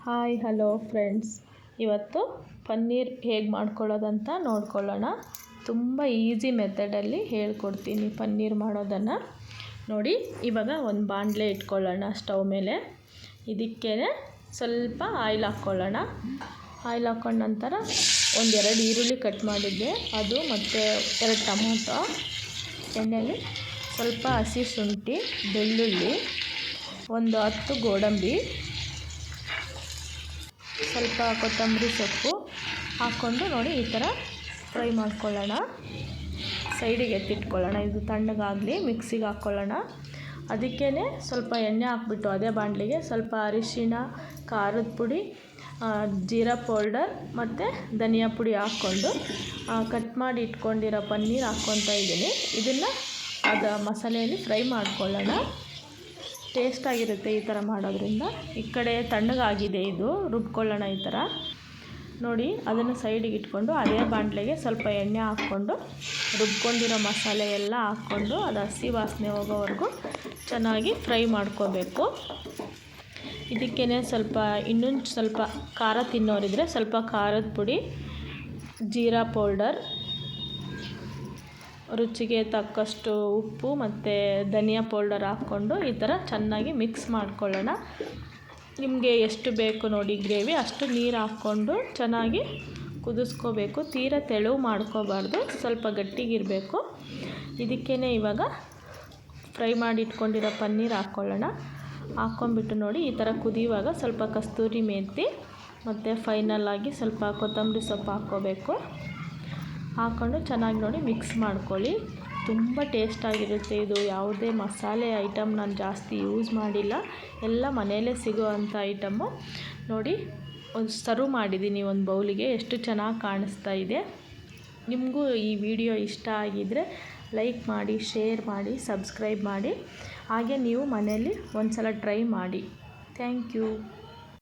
Hi hello friends, ಇವತ್ತು ಪನ್ನೀರ್ ಹೇಗೆ ಮಾಡ್ಕೊಳ್ಳೋದಂತ ನೋಡ್ಕೊಳ್ಳೋಣ. ತುಂಬ ಈಸಿ ಮೆಥಡಲ್ಲಿ ಹೇಳ್ಕೊಡ್ತೀನಿ ಪನ್ನೀರ್ ಮಾಡೋದನ್ನು. ನೋಡಿ, ಇವಾಗ ಒಂದು ಬಾಣಲೆ ಇಟ್ಕೊಳ್ಳೋಣ ಸ್ಟವ್ ಮೇಲೆ. ಇದಕ್ಕೆ ಸ್ವಲ್ಪ ಆಯಿಲ್ ಹಾಕ್ಕೊಳ್ಳೋಣ. ಆಯಿಲ್ ಹಾಕ್ಕೊಂಡ ನಂತರ ಒಂದೆರಡು ಈರುಳ್ಳಿ ಕಟ್ ಮಾಡಿದ್ದೆ ಅದು, ಮತ್ತು 2 ಟೊಮೊಟೊ. ಎಣ್ಣೆಯಲ್ಲಿ ಸ್ವಲ್ಪ ಹಸಿ ಶುಂಠಿ, ಬೆಳ್ಳುಳ್ಳಿ, ಒಂದು 10 ಗೋಡಂಬಿ, ಸ್ವಲ್ಪ ಕೊತ್ತಂಬರಿ ಸೊಪ್ಪು ಹಾಕ್ಕೊಂಡು ನೋಡಿ ಈ ಥರ ಫ್ರೈ ಮಾಡ್ಕೊಳ್ಳೋಣ. ಸೈಡಿಗೆ ಎತ್ತಿಟ್ಕೊಳ್ಳೋಣ. ಇದು ತಣ್ಣಗಾಗಲಿ. ಮಿಕ್ಸಿಗೆ ಹಾಕ್ಕೊಳ್ಳೋಣ. ಅದಕ್ಕೇ ಸ್ವಲ್ಪ ಎಣ್ಣೆ ಹಾಕ್ಬಿಟ್ಟು ಅದೇ ಬಾಣಲಿಗೆ ಸ್ವಲ್ಪ ಅರಿಶಿಣ, ಖಾರದ ಪುಡಿ, ಜೀರಾ ಪೌಡರ್ ಮತ್ತು ಧನಿಯಾ ಪುಡಿ ಹಾಕ್ಕೊಂಡು ಕಟ್ ಮಾಡಿ ಇಟ್ಕೊಂಡಿರೋ ಪನ್ನೀರ್ ಹಾಕ್ಕೊತಾ ಇದ್ದೀನಿ. ಇದನ್ನು ಮಸಾಲೆಯಲ್ಲಿ ಫ್ರೈ ಮಾಡ್ಕೊಳ್ಳೋಣ. ಟೇಸ್ಟಾಗಿರುತ್ತೆ ಈ ಥರ ಮಾಡೋದ್ರಿಂದ. ಈ ಕಡೆ ತಣ್ಣಗಾಗಿದೆ, ಇದು ರುಬ್ಕೊಳ್ಳೋಣ ಈ ಥರ. ನೋಡಿ, ಅದನ್ನು ಸೈಡಿಗೆ ಇಟ್ಕೊಂಡು ಅದೇ ಬಾಣಲೆಗೆ ಸ್ವಲ್ಪ ಎಣ್ಣೆ ಹಾಕ್ಕೊಂಡು ರುಬ್ಕೊಂಡಿರೋ ಮಸಾಲೆ ಎಲ್ಲ ಹಾಕ್ಕೊಂಡು ಅದು ಹಸಿ ವಾಸನೆ ಹೋಗೋವರೆಗೂ ಚೆನ್ನಾಗಿ ಫ್ರೈ ಮಾಡ್ಕೋಬೇಕು. ಇದಕ್ಕೇ ಇನ್ನೊಂದು ಸ್ವಲ್ಪ ಖಾರ ತಿನ್ನೋರಿದ್ರೆ ಸ್ವಲ್ಪ ಖಾರದ ಪುಡಿ, ಜೀರಾ ಪೌಡರ್, ರುಚಿಗೆ ತಕ್ಕಷ್ಟು ಉಪ್ಪು ಮತ್ತು ಧನಿಯಾ ಪೌಡರ್ ಹಾಕ್ಕೊಂಡು ಈ ಥರ ಚೆನ್ನಾಗಿ ಮಿಕ್ಸ್ ಮಾಡ್ಕೊಳ್ಳೋಣ. ನಿಮಗೆ ಎಷ್ಟು ಬೇಕು ನೋಡಿ ಗ್ರೇವಿ, ಅಷ್ಟು ನೀರು ಹಾಕ್ಕೊಂಡು ಚೆನ್ನಾಗಿ ಕುದಿಸ್ಕೋಬೇಕು. ತೀರ ತೆಳು ಮಾಡ್ಕೋಬಾರ್ದು, ಸ್ವಲ್ಪ ಗಟ್ಟಿಗಿರಬೇಕು. ಇದಕ್ಕೇ ಇವಾಗ ಫ್ರೈ ಮಾಡಿ ಇಟ್ಕೊಂಡಿರೋ ಪನ್ನೀರ್ ಹಾಕ್ಕೊಳ್ಳೋಣ. ಹಾಕ್ಕೊಂಬಿಟ್ಟು ನೋಡಿ ಈ ಥರ ಕುದಿಯುವಾಗ ಸ್ವಲ್ಪ ಕಸ್ತೂರಿ ಮೆಂತಿ ಮತ್ತು ಫೈನಲಾಗಿ ಸ್ವಲ್ಪ ಕೊತ್ತಂಬರಿ ಸೊಪ್ಪು ಹಾಕ್ಕೋಬೇಕು. ಹಾಕ್ಕೊಂಡು ಚೆನ್ನಾಗಿ ನೋಡಿ ಮಿಕ್ಸ್ ಮಾಡ್ಕೊಳ್ಳಿ. ತುಂಬ ಟೇಸ್ಟಾಗಿರುತ್ತೆ ಇದು. ಯಾವುದೇ ಮಸಾಲೆ ಐಟಮ್ ನಾನು ಜಾಸ್ತಿ ಯೂಸ್ ಮಾಡಿಲ್ಲ, ಎಲ್ಲ ಮನೆಯಲ್ಲೇ ಸಿಗೋವಂಥ ಐಟಮ್ಮು. ನೋಡಿ, ಒಂದು ಸರ್ವ್ ಮಾಡಿದ್ದೀನಿ ಒಂದು ಬೌಲಿಗೆ. ಎಷ್ಟು ಚೆನ್ನಾಗಿ ಕಾಣಿಸ್ತಾ ಇದೆ. ನಿಮಗೂ ಈ ವಿಡಿಯೋ ಇಷ್ಟ ಆಗಿದ್ದರೆ ಲೈಕ್ ಮಾಡಿ, ಶೇರ್ ಮಾಡಿ, ಸಬ್ಸ್ಕ್ರೈಬ್ ಮಾಡಿ. ಹಾಗೆ ನೀವು ಮನೆಯಲ್ಲಿ ಒಂದು ಸಲ ಟ್ರೈ ಮಾಡಿ. Thank you.